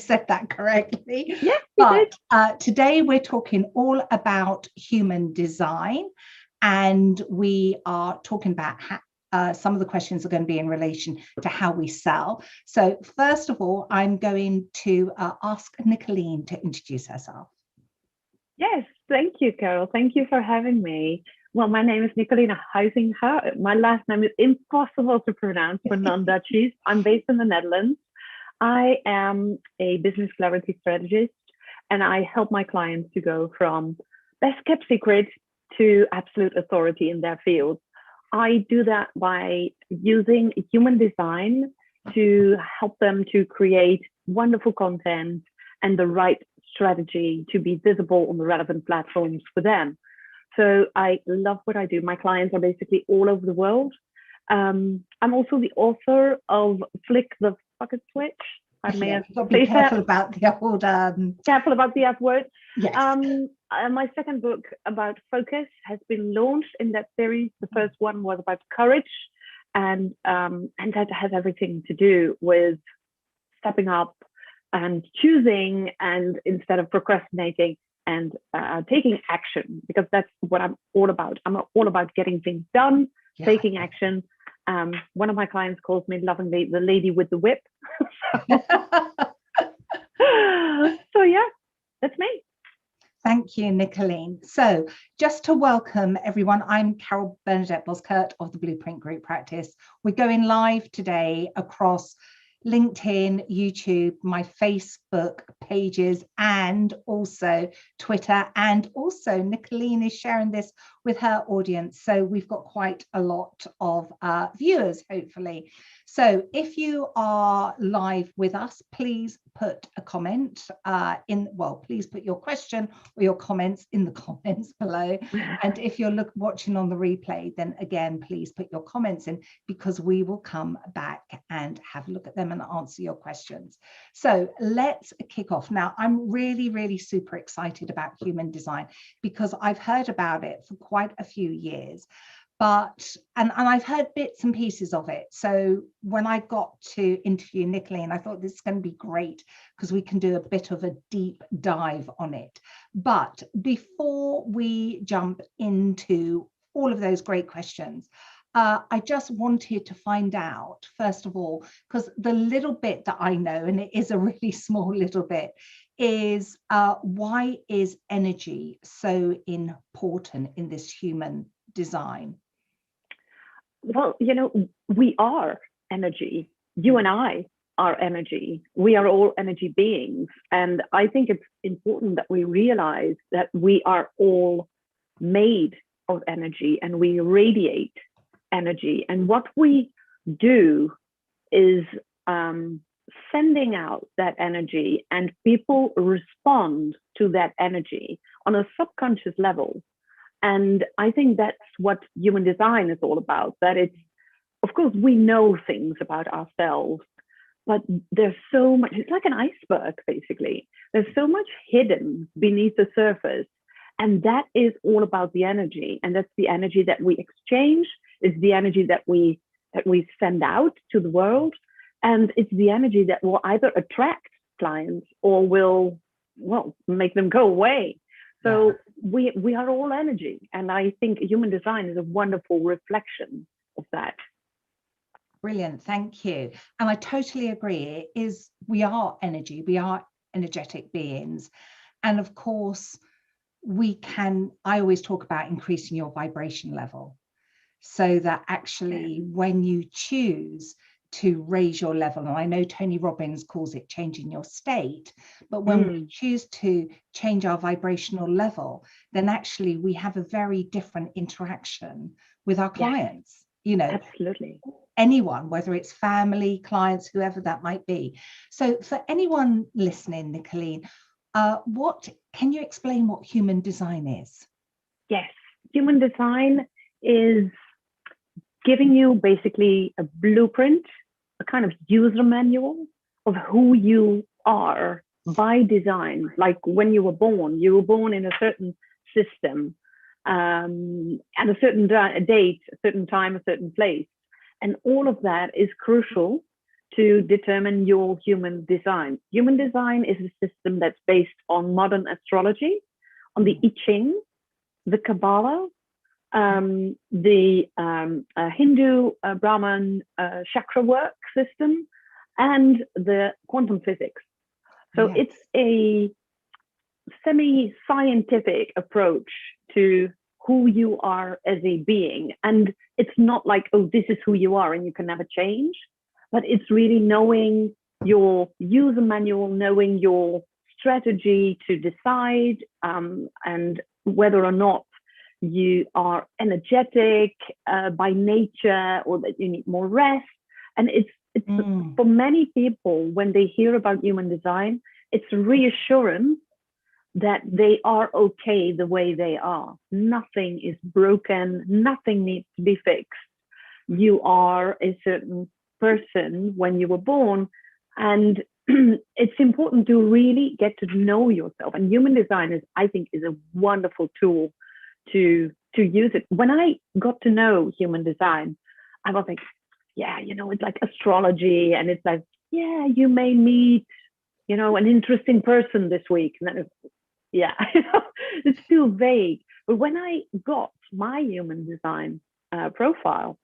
said that correctly. Yes, you did. Today we're talking all about human design, and we are talking about some of the questions are going to be in relation to how we sell. So first of all, I'm going to ask Nicoline to introduce herself. Yes, thank you, Carole. Thank you for having me. Well, my name is Nicoline Huizinga. My last name is impossible to pronounce for non-Dutchies. I'm based in the Netherlands. I am a business clarity strategist, and I help my clients to go from best kept secret to absolute authority in their field. I do that by using human design to help them to create wonderful content and the right strategy to be visible on the relevant platforms for them. So I love what I do. My clients are basically all over the world. I'm also the author of Flick the Fucking Switch. I may have to be careful about the old careful about the F word. Yes. My second book about focus has been launched in that series. The first one was about courage, and that has everything to do with stepping up and choosing, and instead of procrastinating, and taking action, because that's what I'm all about. I'm all about getting things done, taking action. One of my clients calls me lovingly the lady with the whip. So yeah, that's me. Thank you, Nicoline. So just to welcome everyone, I'm Carole Bernadette Bozkurt of the Blueprint Group Practice. We're going live today across LinkedIn, YouTube, my Facebook pages, and also Twitter. And also Nicoline is sharing this with her audience. So we've got quite a lot of viewers, hopefully. So if you are live with us, please put a comment please put your question or your comments in the comments below. And if you're watching on the replay, then again, please put your comments in, because we will come back and have a look at them and answer your questions. So let's kick off. Now, I'm really, really super excited about human design because I've heard about it for quite a few years. And I've heard bits and pieces of it. So when I got to interview Nicoline, I thought this is going to be great because we can do a bit of a deep dive on it. But before we jump into all of those great questions, I just wanted to find out, first of all, because the little bit that I know, and it is a really small little bit, is why is energy so important in this human design? Well, you know, we are energy. You and I are energy. We are all energy beings. And I think it's important that we realize that we are all made of energy and we radiate energy. And what we do is sending out that energy, and people respond to that energy on a subconscious level. And I think that's what human design is all about, that it's, of course, we know things about ourselves, but there's so much, it's like an iceberg, basically. There's so much hidden beneath the surface. And that is all about the energy. And that's the energy that we exchange. It's the energy that we send out to the world. And it's the energy that will either attract clients or will, well, make them go away. So we are all energy. And I think human design is a wonderful reflection of that. Brilliant, thank you. And I totally agree. We are energy, we are energetic beings. And of course, I always talk about increasing your vibration level, so that actually when you choose to raise your level, and I know Tony Robbins calls it changing your state, but when we choose to change our vibrational level, then actually we have a very different interaction with our clients. You know, absolutely, anyone, whether it's family, clients, whoever that might be. So for anyone listening, Nicoline, can you explain what human design is? Yes, human design is giving you basically a blueprint, a kind of user manual of who you are by design. Like when you were born in a certain system, at a certain date, a certain time, a certain place. And all of that is crucial to determine your human design. Human design is a system that's based on modern astrology, on the I Ching, the Kabbalah, the Hindu Brahman chakra work system, and the quantum physics. So it's a semi-scientific approach to who you are as a being. And it's not like, oh, this is who you are and you can never change, but it's really knowing your user manual, knowing your strategy to decide, and whether or not you are energetic by nature, or that you need more rest. And it's for many people, when they hear about human design, it's reassurance that they are okay the way they are. Nothing is broken, nothing needs to be fixed. You are a certain person when you were born, and it's important to really get to know yourself. And human design is, I think, is a wonderful tool to use it. When I got to know human design, I was like, yeah, you know, it's like astrology, and it's like, yeah, you may meet, you know, an interesting person this week. And then it's, yeah, it's too vague. But when I got my human design profile,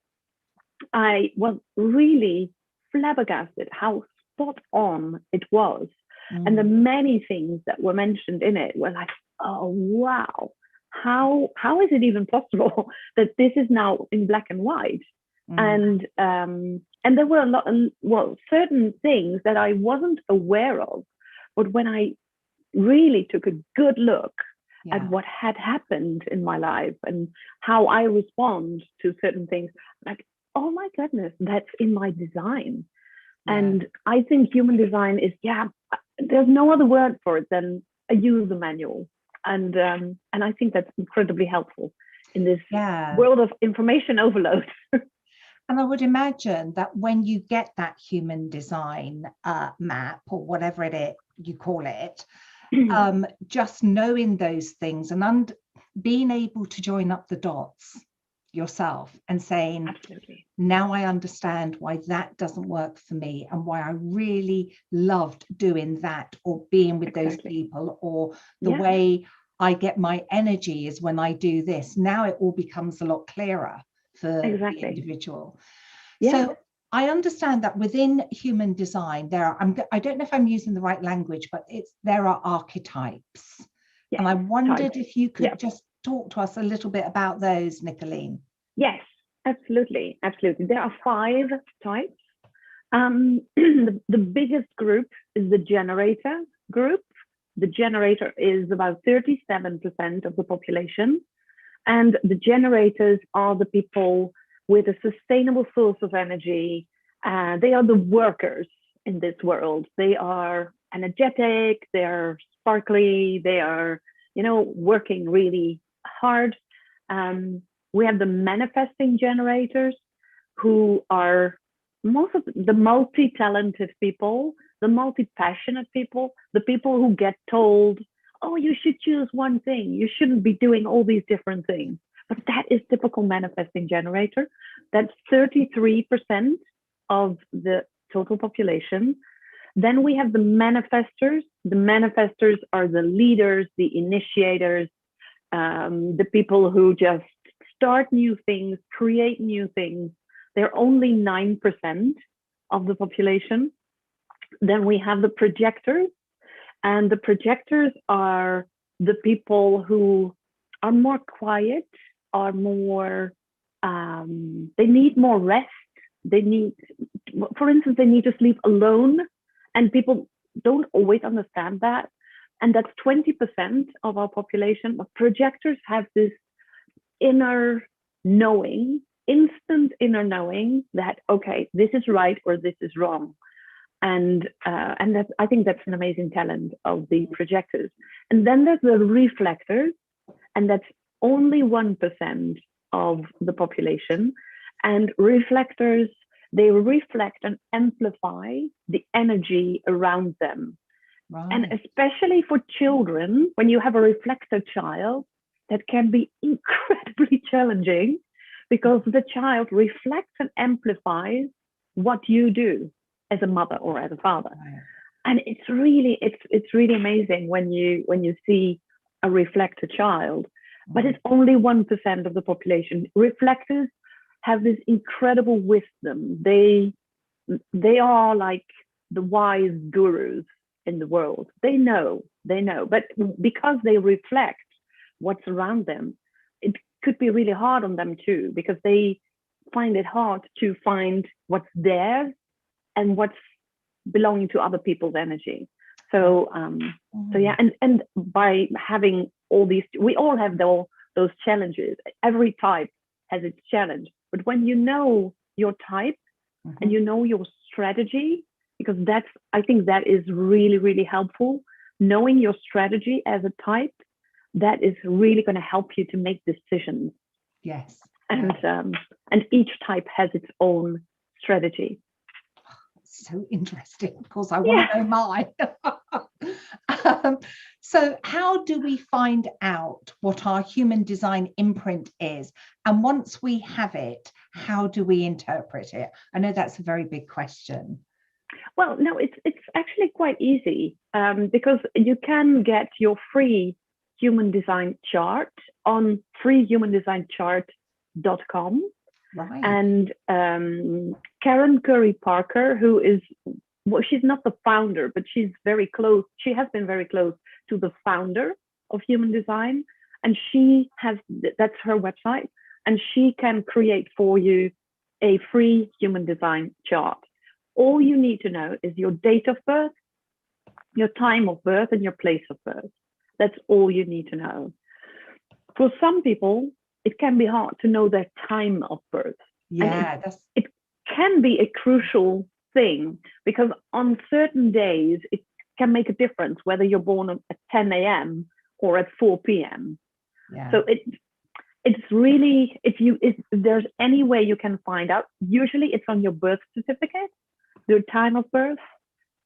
I was really flabbergasted how spot on it was. And the many things that were mentioned in it were like, oh, wow, how is it even possible that this is now in black and white? And there were a lot, well, certain things that I wasn't aware of, but when I really took a good look at what had happened in my life and how I respond to certain things, like, oh my goodness, that's in my design. And I think human design is, there's no other word for it than a user manual. And I think that's incredibly helpful in this world of information overload. And I would imagine that when you get that human design map, or whatever you call it, just knowing those things and being able to join up the dots yourself and saying, absolutely, now I understand why that doesn't work for me, and why I really loved doing that, or being with those people, or the way I get my energy is when I do this. Now it all becomes a lot clearer for the individual. So I understand that within human design, I don't know if I'm using the right language, but there are archetypes. And I wondered if you could just talk to us a little bit about those, Nicoline. Yes, absolutely. Absolutely. There are 5 types. The biggest group is the generator group. The generator is about 37% of the population. And the generators are the people with a sustainable source of energy. They are the workers in this world. They are energetic, they're sparkly, they are, you know, working really hard. We have the manifesting generators, who are most of the multi-talented people, the multi-passionate people, the people who get told, oh, you should choose one thing. You shouldn't be doing all these different things. But that is typical manifesting generator. That's 33% of the total population. Then we have the manifestors. The manifestors are the leaders, the initiators, the people who just start new things, create new things. They're only 9% of the population. Then we have the projectors. And the projectors are the people who are more quiet, are more, they need more rest. They need, for instance, they need to sleep alone, and people don't always understand that. And that's 20% of our population. But projectors have this inner knowing, instant inner knowing that, okay, this is right or this is wrong. And that's, I think that's an amazing talent of the projectors. And then there's the reflectors, and that's only 1% of the population. And reflectors, they reflect and amplify the energy around them. Right. And especially for children, when you have a reflector child, that can be incredibly challenging, because the child reflects and amplifies what you do. as a mother or as a father. Right. And it's really amazing when you see a reflector child, but it's only 1% of the population. Reflectors have this incredible wisdom. They are like the wise gurus in the world. They know, but because they reflect what's around them, it could be really hard on them too, because they find it hard to find what's theirs and what's belonging to other people's energy. So yeah, and by having all these, we all have those challenges. Every type has its challenge, but when you know your type and you know your strategy, because I think that is really, really helpful. Knowing your strategy as a type, that is really going to help you to make decisions. Yes. And each type has its own strategy. So interesting. Of course, I want to know mine. So how do we find out what our human design imprint is? And once we have it, how do we interpret it? I know that's a very big question. Well, no, it's actually quite easy, because you can get your free human design chart on freehumandesignchart.com. Right. And Karen Curry Parker, who is, well, she's not the founder, but she's very close. She has been very close to the founder of human design. And that's her website. And she can create for you a free human design chart. All you need to know is your date of birth, your time of birth, and your place of birth. That's all you need to know. For some people, it can be hard to know their time of birth. Yeah, it can be a crucial thing, because on certain days, it can make a difference whether you're born at 10 a.m. or at 4 p.m. Yeah. So it's really, if there's any way you can find out, usually it's on your birth certificate, your time of birth.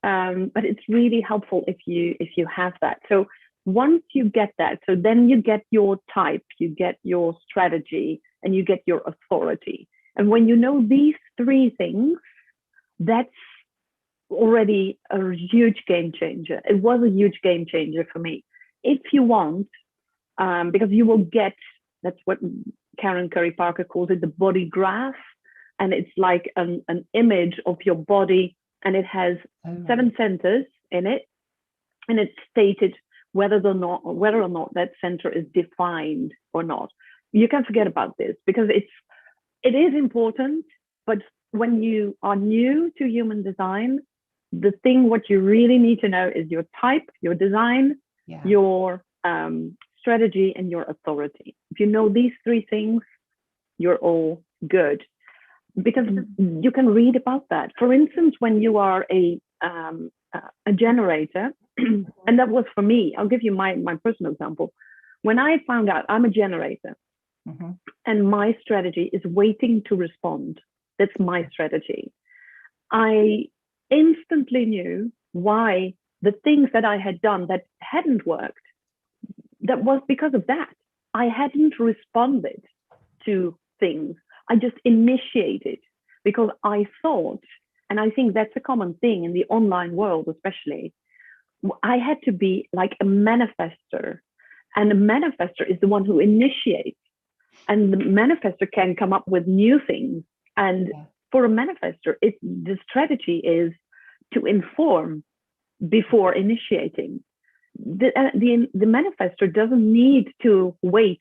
But it's really helpful if you have that. So once you get that, so then you get your type, you get your strategy, and you get your authority. And when you know these three things, that's already a huge game changer. It was a huge game changer for me. If you want, because you will get, that's what Karen Curry Parker calls it, the body graph. And it's like an image of your body, and it has 7 centers in it. And it's stated whether or not that center is defined or not. You can forget about this, because it is important, but when you are new to human design, what you really need to know is your type, your design, your strategy, and your authority. If you know these three things, you're all good, because you can read about that. For instance, when you are a generator, and that was for me, I'll give you my personal example. When I found out I'm a generator, and my strategy is waiting to respond, that's my strategy, I instantly knew why the things that I had done that hadn't worked, that was because of that. I hadn't responded to things. I just initiated, because I thought, and I think that's a common thing in the online world especially, I had to be like a manifestor. And a manifestor is the one who initiates. And the manifestor can come up with new things. And for a manifestor, the strategy is to inform before initiating. The manifestor doesn't need to wait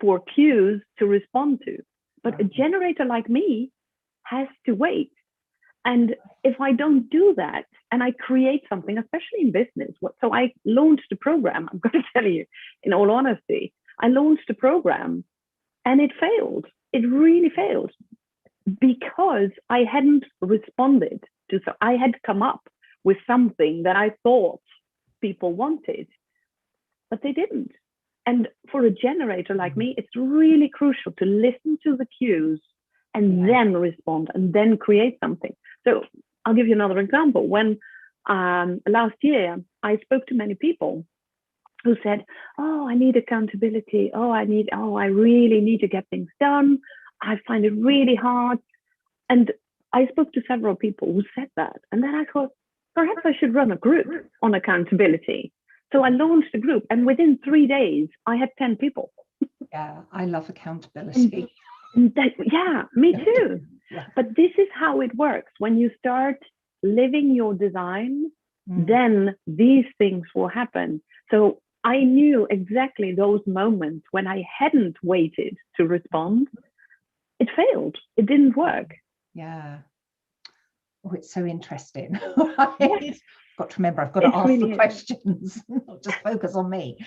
for cues to respond to. But a generator like me has to wait. And if I don't do that, and I create something, especially in business, so I launched a program, I'm going to tell you, in all honesty, I launched a program and it failed. It really failed, because I hadn't responded to, so I had come up with something that I thought people wanted, but they didn't. And for a generator like me, it's really crucial to listen to the cues and then respond and then create something. So I'll give you another example. When last year, I spoke to many people who said, oh, I need accountability. I really need to get things done. I find it really hard. And I spoke to several people who said that. And then I thought, perhaps I should run a group on accountability. So I launched a group, and within 3 days, I had 10 people. Yeah, I love accountability. Yeah, me too. Yeah. But this is how it works. When you start living your design, then these things will happen. So I knew exactly those moments when I hadn't waited to respond. It failed. It didn't work. Yeah. Oh, it's so interesting. Right? Yes. Got to remember, I've got to ask really the questions, not just focus on me.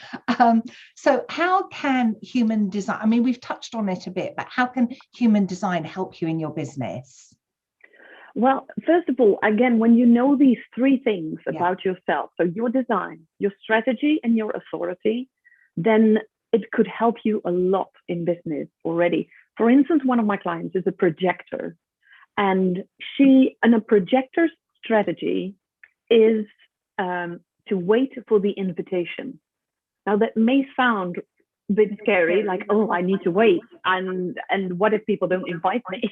So how can human design, I mean, we've touched on it a bit, but how can human design help you in your business? Well, first of all, again, when you know these three things about yourself, so your design, your strategy, and your authority, then it could help you a lot in business already. For instance, one of my clients is a projector, and a projector's strategy is to wait for the invitation. Now, that may sound a bit scary, like, oh, I need to wait, and what if people don't invite me?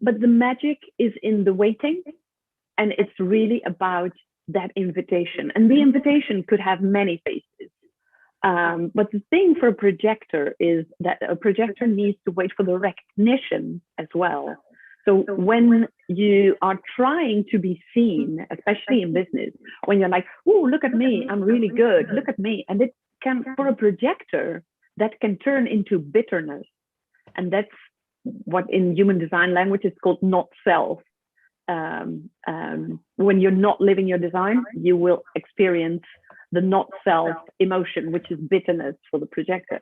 But the magic is in the waiting, and it's really about that invitation. And the invitation could have many faces. But the thing for a projector is that a projector needs to wait for the recognition as well. So when you are trying to be seen, especially in business, when you're like, oh, look at me, I'm really good, look at me. And it can, for a projector, that can turn into bitterness. And that's what in human design language is called not self. When you're not living your design, you will experience the not self emotion, which is bitterness for the projector.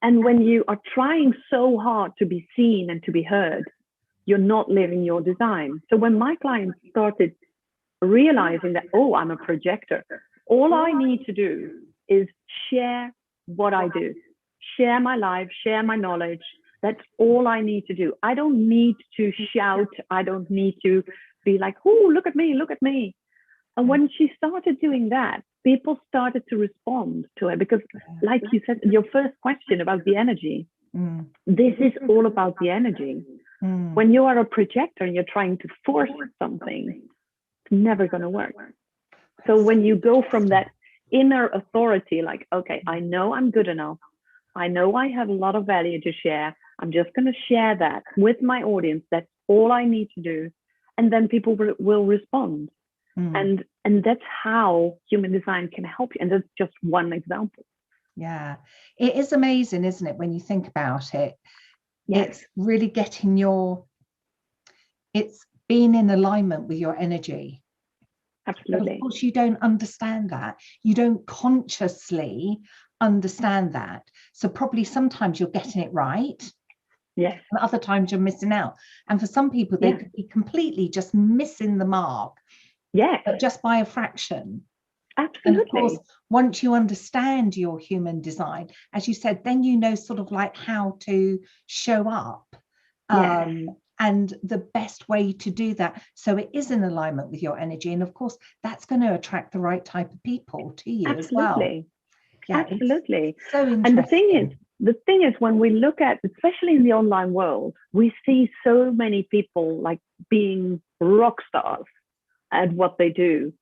And when you are trying so hard to be seen and to be heard, you're not living your design. So when my clients started realizing that, oh, I'm a projector, all I need to do is share what I do, share my life, share my knowledge. That's all I need to do. I don't need to shout. I don't need to be like, oh, look at me, look at me. And when she started doing that, people started to respond to her because, like you said, your first question about the energy, this is all about the energy. When you are a projector and you're trying to force something, it's never going to work. So when you go from that inner authority, like, okay, I know I'm good enough. I know I have a lot of value to share. I'm just going to share that with my audience. That's all I need to do. And then people will respond. And that's how human design can help you. And that's just one example. Yeah, it is amazing, isn't it, when you think about it? Yes. It's really getting it's being in alignment with your energy. Absolutely. But of course, you don't understand that. You don't consciously understand that. So probably sometimes you're getting it right. Yes. And other times you're missing out. And for some people, they could be completely just missing the mark. Yeah. But just by a fraction. Absolutely. And of course, once you understand your human design, as you said, then you know sort of like how to show up. And the best way to do that, so it is in alignment with your energy. And of course, that's going to attract the right type of people to you as well. Yeah, absolutely. So interesting. And the thing is, when we look at, especially in the online world, we see so many people like being rock stars at what they do.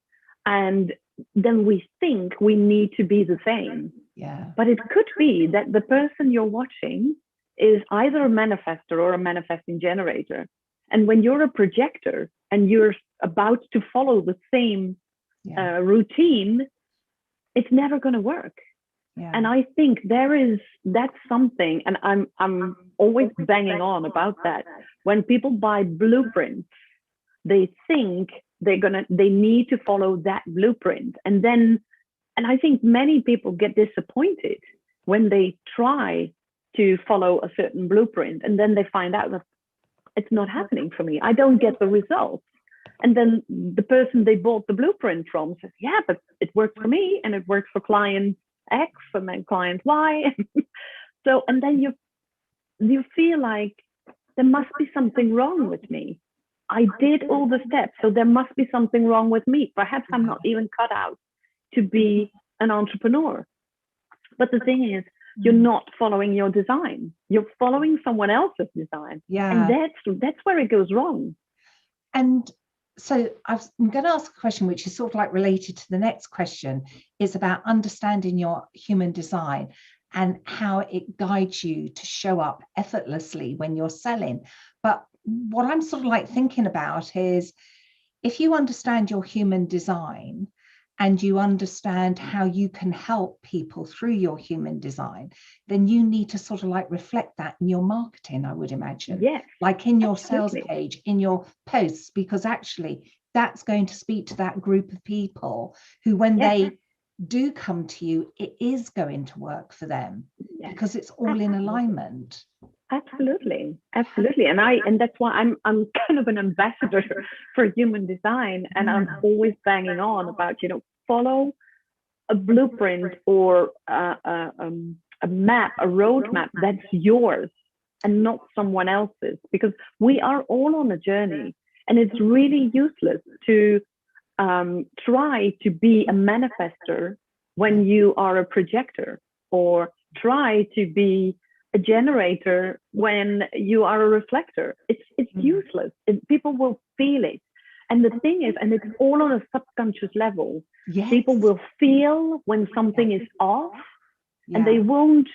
And then we think we need to be the same. Yeah. But it could be that the person you're watching is either a manifestor or a manifesting generator. And when you're a projector and you're about to follow the same routine, it's never going to work. Yeah. And I think that's something, and I'm always banging on about that. When people buy blueprints, they think they need to follow that blueprint. And I think many people get disappointed when they try to follow a certain blueprint, and then they find out that it's not happening for me. I don't get the results. And then the person they bought the blueprint from says, yeah, but it works for me, and it works for client X and then client Y. So, and then you feel like there must be something wrong with me. I did all the steps, so there must be something wrong with me. Perhaps I'm not even cut out to be an entrepreneur. But the thing is, you're not following your design. You're following someone else's design. Yeah. And that's where it goes wrong. And so I'm going to ask a question which is sort of like related to the next question. It's about understanding your human design and how it guides you to show up effortlessly when you're selling. But what I'm sort of like thinking about is, if you understand your human design and you understand how you can help people through your human design, then you need to sort of like reflect that in your marketing, I would imagine. Yes, like in your absolutely. sales page, in your posts, because actually that's going to speak to that group of people who, when they do come to you, it is going to work for them because it's all in alignment. Absolutely. And that's why I'm kind of an ambassador for human design, and I'm always banging on about, follow a blueprint or a map, a roadmap that's yours and not someone else's, because we are all on a journey, and it's really useless to try to be a manifestor when you are a projector, or try to be a generator when you are a reflector. It's useless. People will feel it. And the thing is, and it's all on a subconscious level, people will feel when something is off, and they won't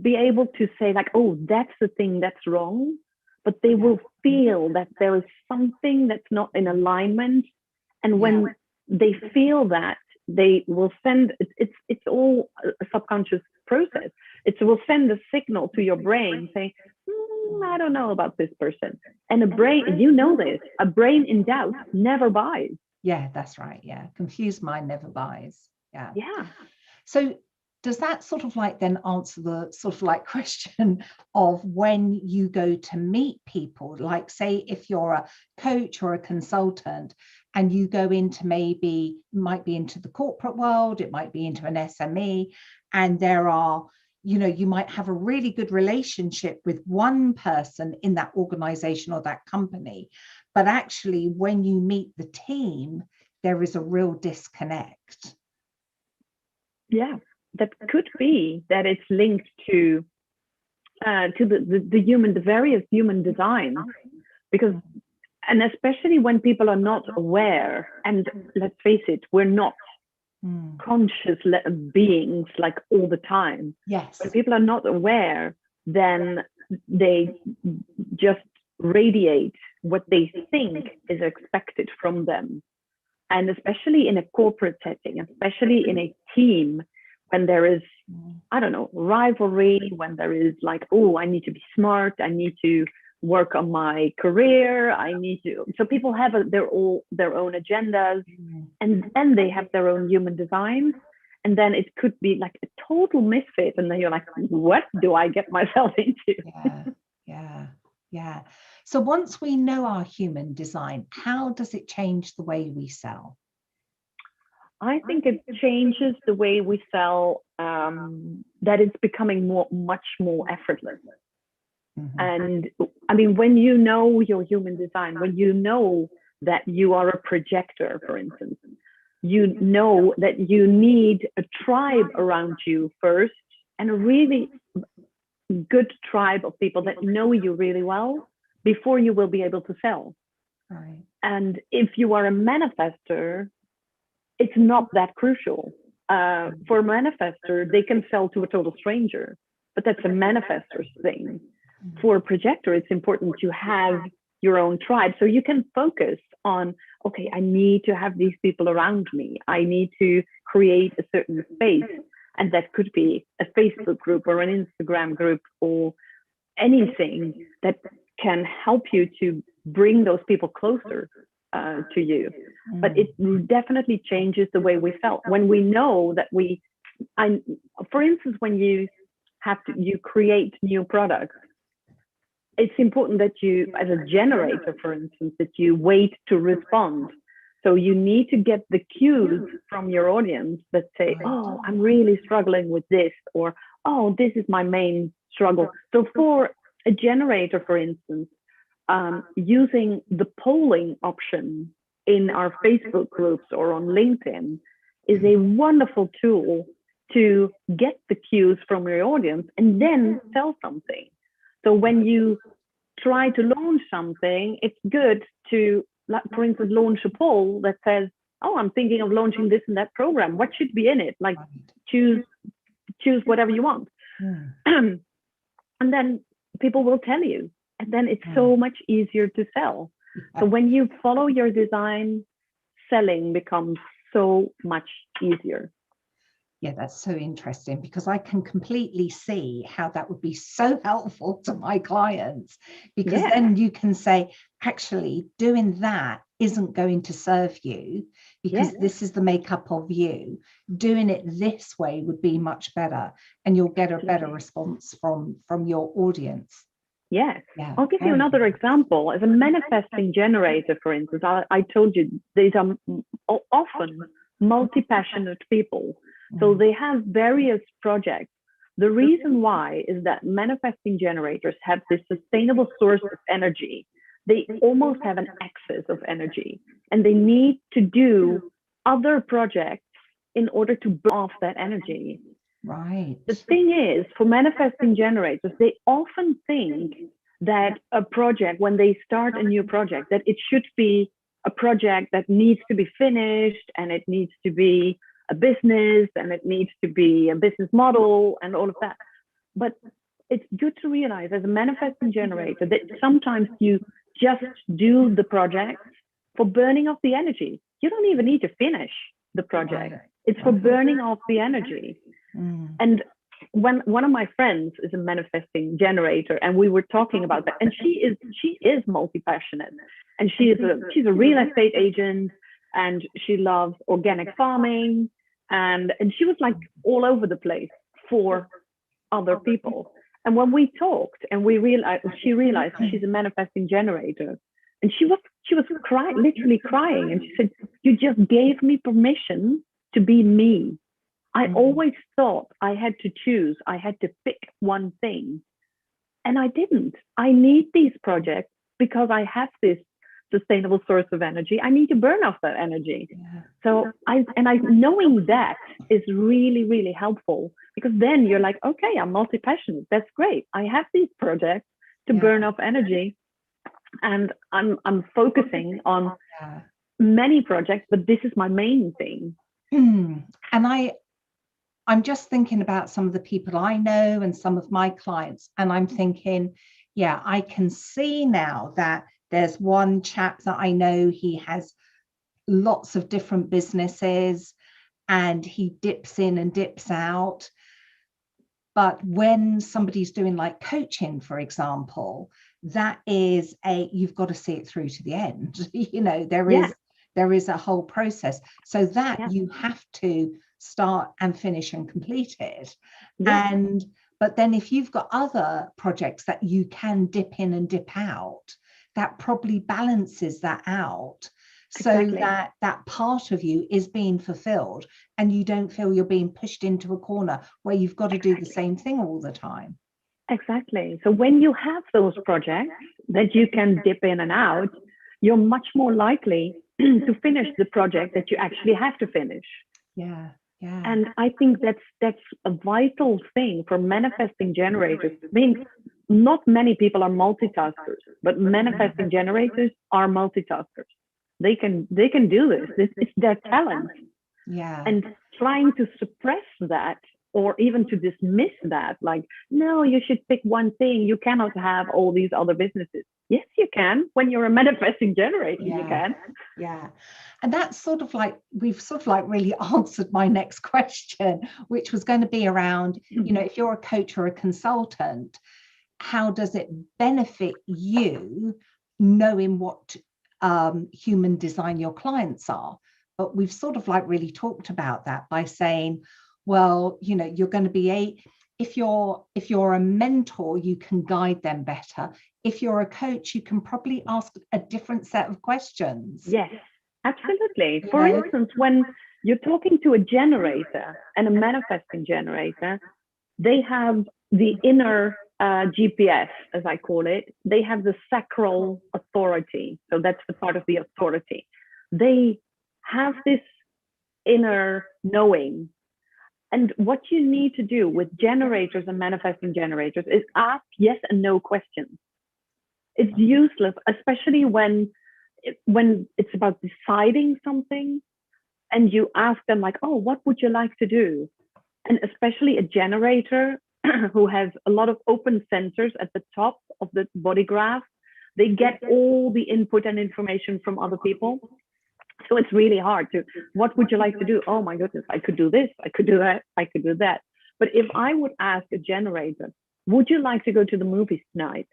be able to say like, oh, that's the thing that's wrong, but they will feel that there is something that's not in alignment. And when they feel that, they will send, it's all a subconscious process. It will send a signal to your brain saying, I don't know about this person. And a brain, this, a brain in doubt never buys. Yeah, that's right. Yeah. Confused mind never buys. Yeah. Yeah. So does that sort of like then answer the sort of like question of when you go to meet people, like say if you're a coach or a consultant and you go into might be into the corporate world, it might be into an SME, and there are, you might have a really good relationship with one person in that organization or that company, but actually when you meet the team, there is a real disconnect. Yeah, that could be that it's linked to the various human designs, because, and especially when people are not aware, and let's face it, we're not conscious beings like all the time. Yes. When people are not aware, then they just radiate what they think is expected from them. And especially in a corporate setting, especially in a team, when there is, I don't know, rivalry, when there is like, oh, I need to be smart, I need to work on my career, so people have their own agendas, and then they have their own human designs, and then it could be like a total misfit, and then you're like, what do I get myself into? Yeah. So once we know our human design, how does it change the way we sell? I think it changes the way we sell, that it's becoming much more effortless. And I mean, when you know your human design, when you know that you are a projector, for instance, you know that you need a tribe around you first, and a really good tribe of people that know you really well before you will be able to sell. Right. And if you are a manifestor, it's not that crucial. For a manifestor, they can sell to a total stranger, but that's a manifestor's thing. For a projector, it's important to have your own tribe, so you can focus on, okay, I need to have these people around me. I need to create a certain space, and that could be a Facebook group or an Instagram group or anything that can help you to bring those people closer to you. But it definitely changes the way we sell when we know that for instance, when you create new products, it's important that you, as a generator, for instance, that you wait to respond. So you need to get the cues from your audience that say, oh, I'm really struggling with this, or, oh, this is my main struggle. So for a generator, for instance, using the polling option in our Facebook groups or on LinkedIn is a wonderful tool to get the cues from your audience and then sell something. So when you try to launch something, it's good to, like, for instance, launch a poll that says, oh, I'm thinking of launching this and that program. What should be in it? Like, choose whatever you want. And then people will tell you. And then it's so much easier to sell. So when you follow your design, selling becomes so much easier. Yeah, that's so interesting, because I can completely see how that would be so helpful to my clients, because then you can say, actually, doing that isn't going to serve you, because this is the makeup of you. Doing it this way would be much better, and you'll get a better response from your audience. Yes. I'll give you another example. As a manifesting generator, for instance, I told you these are often multi-passionate people. So they have various projects. The reason why is that manifesting generators have this sustainable source of energy. They almost have an excess of energy, and they need to do other projects in order to burn off that energy. Right. The thing is, for manifesting generators, they often think that a project, when they start a new project, that it should be a project that needs to be finished, and it needs to be a business, and it needs to be a business model and all of that. But it's good to realize, as a manifesting generator, that sometimes you just do the project for burning off the energy. You don't even need to finish the project. It's for burning off the energy. And when one of my friends is a manifesting generator, and we were talking about that, and she is multi-passionate, and she's a real estate agent, and she loves organic farming, and she was like all over the place for other people. And when we talked, and she realized she's a manifesting generator, and she was literally crying, and she said, "You just gave me permission to be me. I always thought I had to choose. I had to pick one thing. And I didn't. I need these projects because I have this sustainable source of energy. I need to burn off that energy." So knowing that is really, really helpful, because then you're like, okay, I'm multi-passionate. That's great. I have these projects to burn off energy, and I'm focusing on many projects, but this is my main thing. And I'm just thinking about some of the people I know and some of my clients, and I'm thinking, yeah, I can see now that there's one chap that I know, he has lots of different businesses and he dips in and dips out. But when somebody's doing like coaching, for example, that is you've got to see it through to the end. You know, there is a whole process. So that you have to start and finish and complete it. But then if you've got other projects that you can dip in and dip out, that probably balances that out, so that that part of you is being fulfilled, and you don't feel you're being pushed into a corner where you've got to do the same thing all the time. Exactly. So when you have those projects that you can dip in and out, you're much more likely to finish the project that you actually have to finish. And I think that's a vital thing for manifesting generators. I mean, not many people are multitaskers, but manifesting generators are multitaskers. They can do this. It's their talent. And trying to suppress that, or even to dismiss that, like, no, you should pick one thing. You cannot have all these other businesses. Yes, you can. When you're a manifesting generator, you can. And that's sort of like, we've sort of like really answered my next question, which was going to be around, you know, if you're a coach or a consultant, how does it benefit you knowing what human design your clients are? But we've sort of like really talked about that by saying, well, you know, you're going to be if you're a mentor, you can guide them better. If you're a coach, you can probably ask a different set of questions. Yes, absolutely. For instance, when you're talking to a generator and a manifesting generator, they have the inner GPS, as I call it. They have the sacral authority. So that's the part of the authority. They have this inner knowing And what you need to do with generators and manifesting generators is ask yes and no questions. It's useless, especially when it's about deciding something and you ask them like, oh, what would you like to do? And especially a generator who has a lot of open centers at the top of the body graph, they get all the input and information from other people. So it's really hard to, what would you like to do? Oh my goodness, I could do this, I could do that, I could do that. But if I would ask a generator, would you like to go to the movies tonight?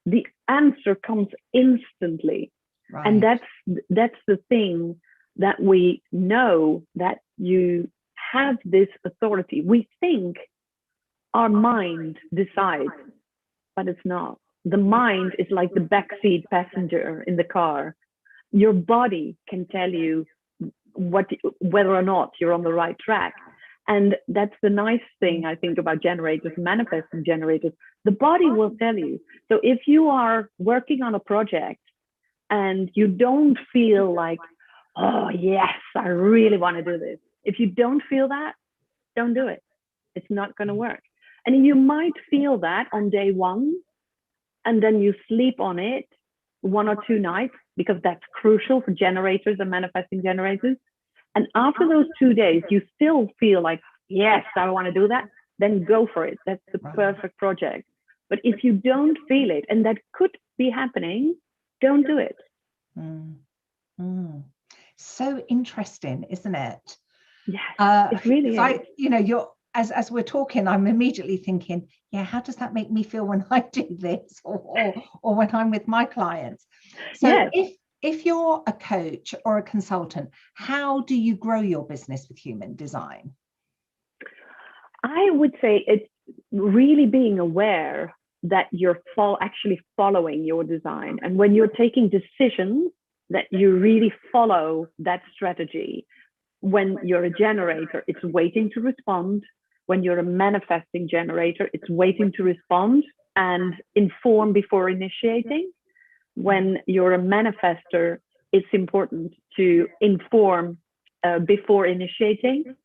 The answer comes instantly. Right. And that's the thing that we know, that you have this authority. We think our mind decides, but it's not. The mind is like the backseat passenger in the car. Your body can tell you whether or not you're on the right track. And that's the nice thing, I think, about generators, manifesting generators. The body will tell you. So if you are working on a project and you don't feel like, oh, yes, I really want to do this. If you don't feel that, don't do it. It's not going to work. And you might feel that on day one, and then you sleep on it 1 or 2 nights, because that's crucial for generators and manifesting generators. And after those 2 days, you still feel like, yes, I want to do that, then go for it. That's the perfect project. But if you don't feel it, and that could be happening, don't do it. So interesting, isn't it? Yeah, it really is. You're as we're talking, I'm immediately thinking, yeah, how does that make me feel when I do this, or when I'm with my clients? So yes. If you're a coach or a consultant, how do you grow your business with human design? I would say it's really being aware that you're actually following your design. And when you're taking decisions, that you really follow that strategy. When you're a generator, it's waiting to respond. When you're a manifesting generator, it's waiting to respond and inform before initiating. When you're a manifestor, it's important to inform before initiating.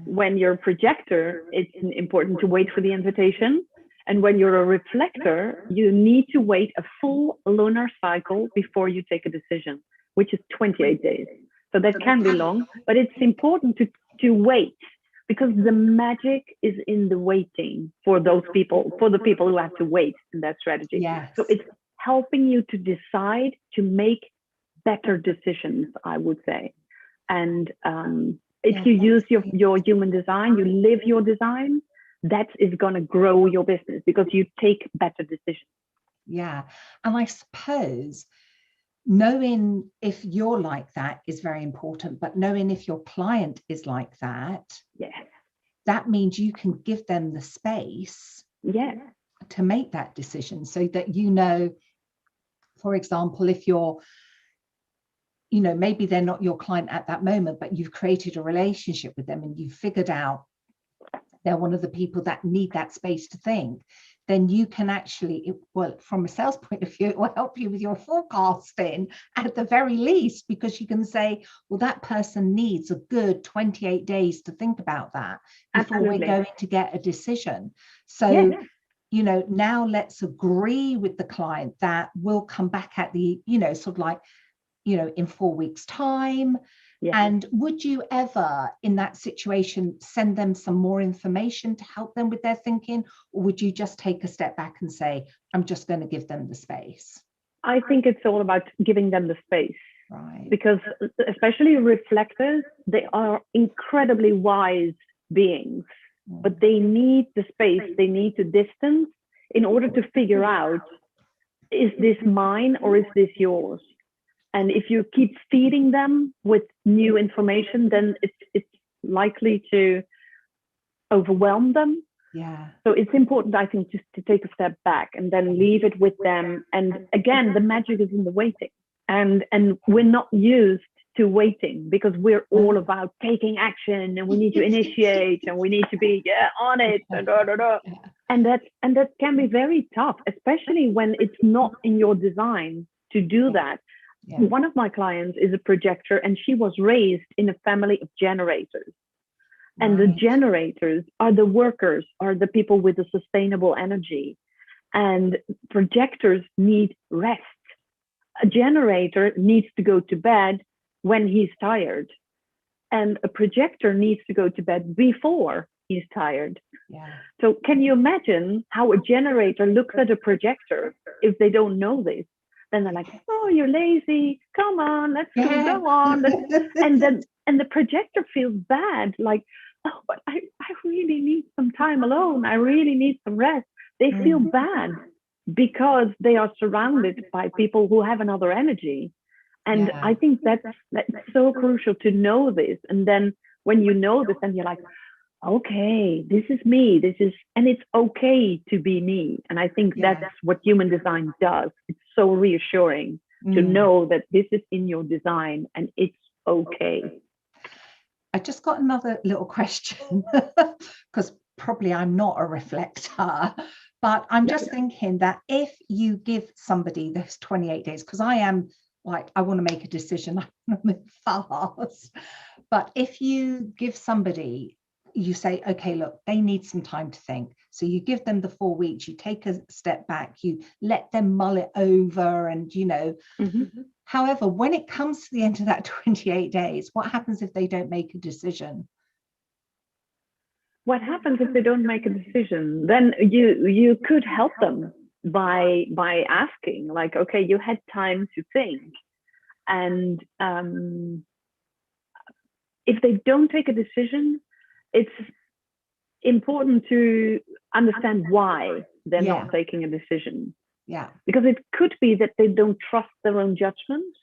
When you're a projector, it's important to wait for the invitation. And when you're a reflector, you need to wait a full lunar cycle before you take a decision, which is 28 days. So that can be long, but it's important to wait, because the magic is in the waiting for those people, for the people who have to wait in that strategy. Yes. So it's helping you to decide to make better decisions, I would say. And if you use your human design, you live your design, that is going to grow your business because you take better decisions. Yeah. And I suppose knowing if you're like that is very important, but knowing if your client is like that, that means you can give them the space to make that decision, so that, for example, if you're, maybe they're not your client at that moment, but you've created a relationship with them and you've figured out they're one of the people that need that space to think, then you can actually, from a sales point of view, it will help you with your forecasting at the very least, because you can say, well, that person needs a good 28 days to think about that before we're going to get a decision. So, now let's agree with the client that we'll come back at the, in 4 weeks' time. And would you ever, in that situation, send them some more information to help them with their thinking? Or would you just take a step back and say, I'm just going to give them the space? I think it's all about giving them the space. Right. Because especially reflectors, they are incredibly wise beings, but they need the space, they need the distance in order to figure out, is this mine or is this yours? And if you keep feeding them with new information, then it's likely to overwhelm them. Yeah. So it's important, I think, just to take a step back and then leave it with them. And again, the magic is in the waiting. And we're not used to waiting, because we're all about taking action, and we need to initiate, and we need to be on it, and And that can be very tough, especially when it's not in your design to do that. Yeah. One of my clients is a projector, and she was raised in a family of generators. And the generators are the workers, are the people with the sustainable energy. And projectors need rest. A generator needs to go to bed when he's tired. And a projector needs to go to bed before he's tired. Yeah. So can you imagine how a generator looks at a projector if they don't know this? Then they're like, oh, you're lazy. Come on, let's go on. And the projector feels bad, like, oh, but I really need some time alone. I really need some rest. They feel bad because they are surrounded by people who have another energy. And I think that's so crucial to know this. And then when you know this, then you're like, okay, this is me. And it's okay to be me. And I think that's what human design does. It's so reassuring to know that this is in your design and it's okay. I just got another little question because probably I'm not a reflector, but I'm just thinking that if you give somebody those 28 days, because I am like, I want to make a decision, I want to move fast. But if you give somebody, you say, okay, look, they need some time to think. So you give them the 4 weeks, you take a step back, you let them mull it over and, you know, however, when it comes to the end of that 28 days, what happens if they don't make a decision? What happens if they don't make a decision? Then you could help them by asking, like, okay, you had time to think. And if they don't take a decision, it's important to understand why they're not taking a decision. Yeah. Because it could be that they don't trust their own judgment.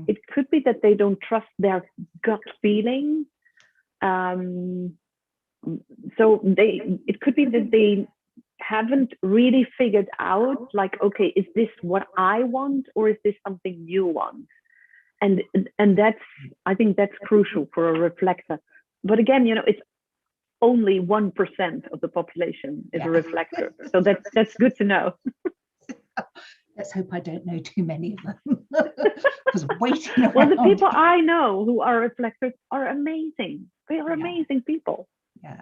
It could be that they don't trust their gut feeling. So it could be that they haven't really figured out, like, okay, is this what I want or is this something you want? And that's, I think that's crucial for a reflector. But again, you know, it's only 1% of the population is a reflector. So that's good to know. Let's hope I don't know too many of them. Because waiting around. Well, the people I know who are reflectors are amazing. They are amazing people. Yeah.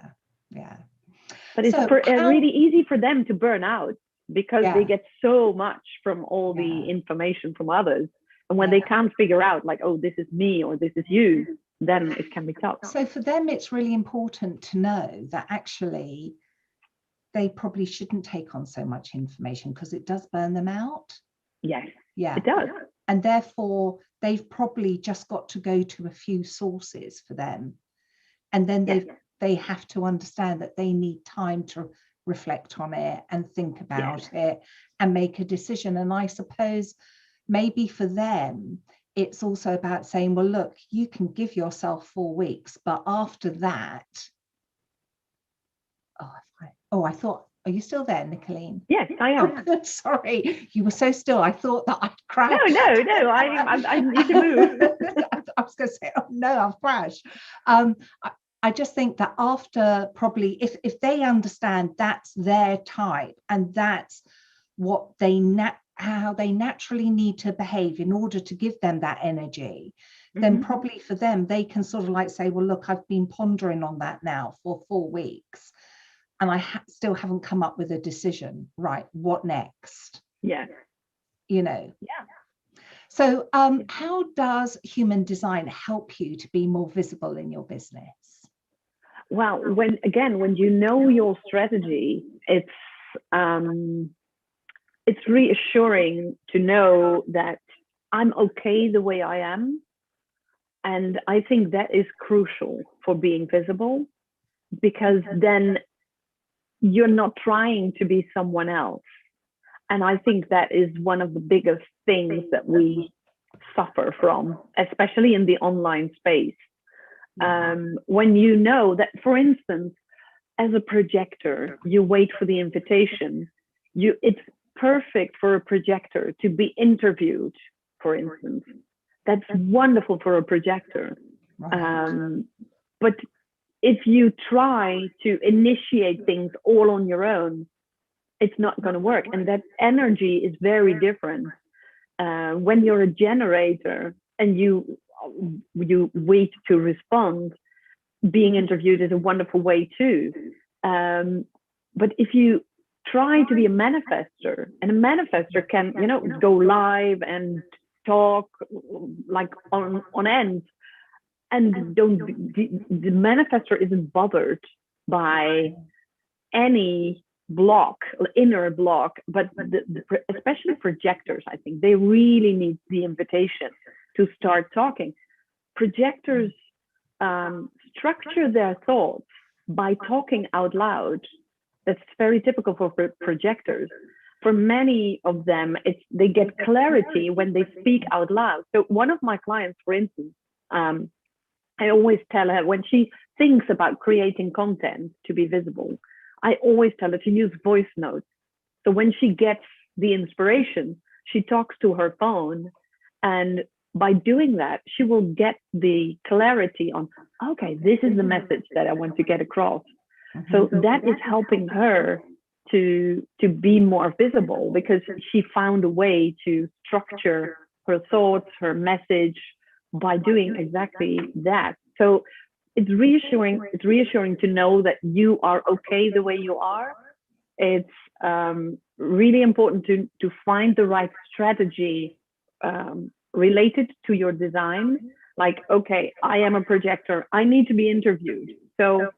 But it's really easy for them to burn out because they get so much from all the information from others. And when they can't figure out, like, oh, this is me or this is you, then it can be tough. So for them, it's really important to know that actually they probably shouldn't take on so much information because it does burn them out. Yes, yeah, it does. And therefore, they've probably just got to go to a few sources for them. And then they have to understand that they need time to reflect on it and think about it and make a decision. And I suppose maybe for them, it's also about saying, well, look, you can give yourself 4 weeks, but after that, I thought, are you still there, Nicoline? Yes, I am. Oh, good. Sorry, you were so still. I thought that I'd crashed. No, I need to move. I was going to say, oh no, I've crashed. I just think that after probably, if they understand that's their type and that's what how they naturally need to behave in order to give them that energy, then probably for them, they can sort of like say, well, look, I've been pondering on that now for 4 weeks and I still haven't come up with a decision. Right, what next? Yeah. You know? Yeah. So how does human design help you to be more visible in your business? Well, when you know your strategy, it's reassuring to know that I'm okay the way I am. And I think that is crucial for being visible, because then you're not trying to be someone else. And I think that is one of the biggest things that we suffer from, especially in the online space. When you know that, for instance, as a projector, you wait for the invitation. It's perfect for a projector to be interviewed, for instance. That's wonderful for a projector. But if you try to initiate things all on your own, it's not going to work. And that energy is very different. When you're a generator and you wait to respond, being interviewed is a wonderful way too. But if you try to be a manifestor, and a manifestor can, you know, go live and talk like on end, and the manifestor isn't bothered by any block, inner block, but especially projectors, I think they really need the invitation to start talking. Projectors structure their thoughts by talking out loud. That's very typical for projectors. For many of them, they get clarity when they speak out loud. So one of my clients, for instance, I always tell her, when she thinks about creating content to be visible, I always tell her to use voice notes. So when she gets the inspiration, she talks to her phone, and by doing that, she will get the clarity on, okay, this is the message that I want to get across. So that is helping her to be more visible, because she found a way to structure her thoughts, her message, by doing exactly that. So it's reassuring to know that you are okay the way you are. It's really important to find the right strategy related to your design. Like, okay, I am a projector, I need to be interviewed, so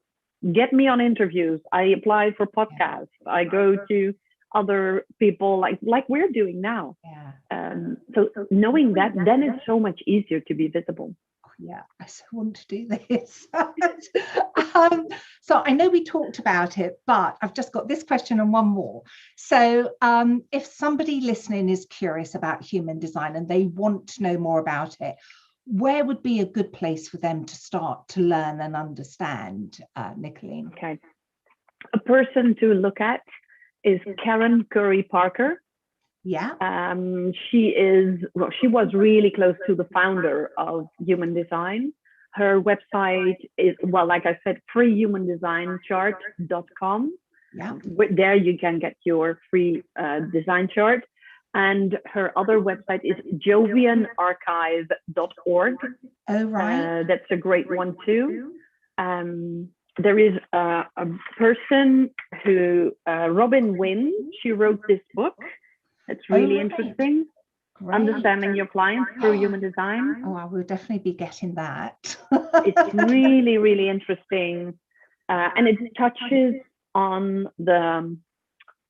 get me on interviews. I apply for podcasts, I go to other people like we're doing now. So knowing that, then it's so much easier to be visible. Yeah, I so want to do this. So I know we talked about it, but I've just got this question and one more. So if somebody listening is curious about human design and they want to know more about it, where would be a good place for them to start to learn and understand, Nicoline? Okay, a person to look at is Karen Curry Parker. Yeah. She was really close to the founder of Human Design. Her website is, well, like I said, freehumandesignchart.com. Yeah. There you can get your free design chart. And her other website is jovianarchive.org. Oh, right. That's a great one too. There is a person who, Robin Winn, she wrote this book. It's really interesting. Great. Understanding your clients through human design. Oh, I will definitely be getting that. It's really, really interesting. And it touches on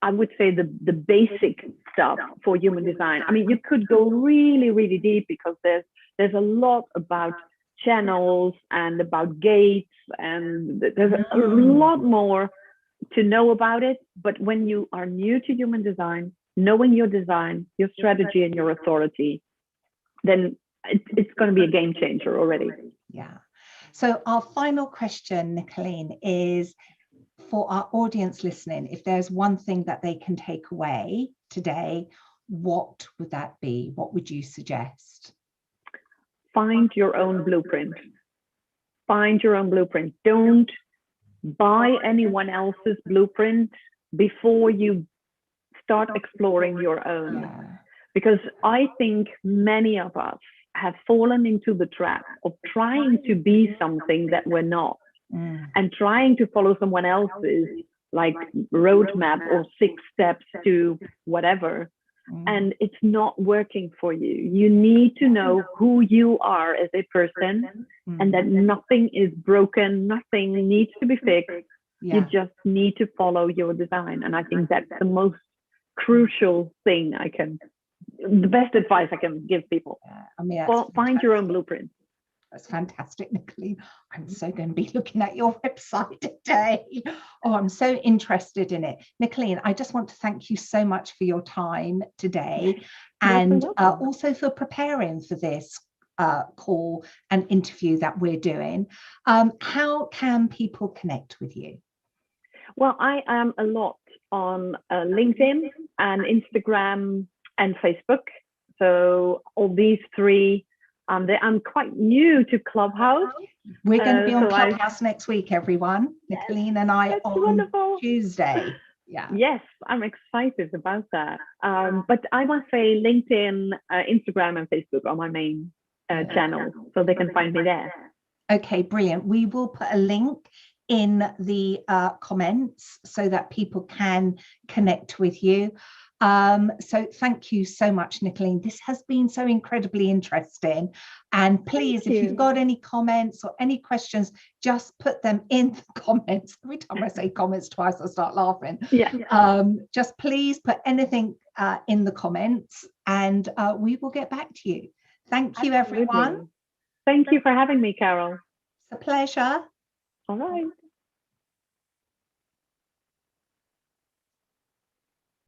I would say the basic stuff for human design. I mean, you could go really, really deep, because there's a lot about channels and about gates, and there's a lot more to know about it. But when you are new to human design, knowing your design, your strategy, and your authority, then it's going to be a game changer already. Yeah. So our final question, Nicoline, is for our audience listening, if there's one thing that they can take away today, what would that be? What would you suggest? Find your own blueprint. Find your own blueprint. Don't buy anyone else's blueprint before you start exploring your own. Yeah. Because I think many of us have fallen into the trap of trying to be something that we're not. And trying to follow someone else's like roadmap or 6 steps to whatever, and it's not working for you. You need to know who you are as a person, and that nothing is broken, nothing needs to be fixed. You just need to follow your design, and I think that's the most crucial thing the best advice I can give people. I mean, find your own blueprint. That's fantastic, Nicoline. I'm so going to be looking at your website today. Oh, I'm so interested in it. Nicoline, I just want to thank you so much for your time today, and also for preparing for this call and interview that we're doing. How can people connect with you? Well, I am a lot on LinkedIn and Instagram and Facebook. So all these 3. I'm quite new to Clubhouse. We're going to be on Clubhouse next week, everyone. Nicoline and I on wonderful. Tuesday. Yeah. Yes, I'm excited about that. But I must say LinkedIn, Instagram, and Facebook are my main channels, so they can find me there. Okay, brilliant. We will put a link in the comments so that people can connect with you. So thank you so much, Nicoline. This has been so incredibly interesting. And please, if you've got any comments or any questions, just put them in the comments. Every time I say comments twice, I start laughing. Yeah. Just please put anything in the comments, and we will get back to you. Thank you, everyone. Thank you for having me, Carole. It's a pleasure. All right.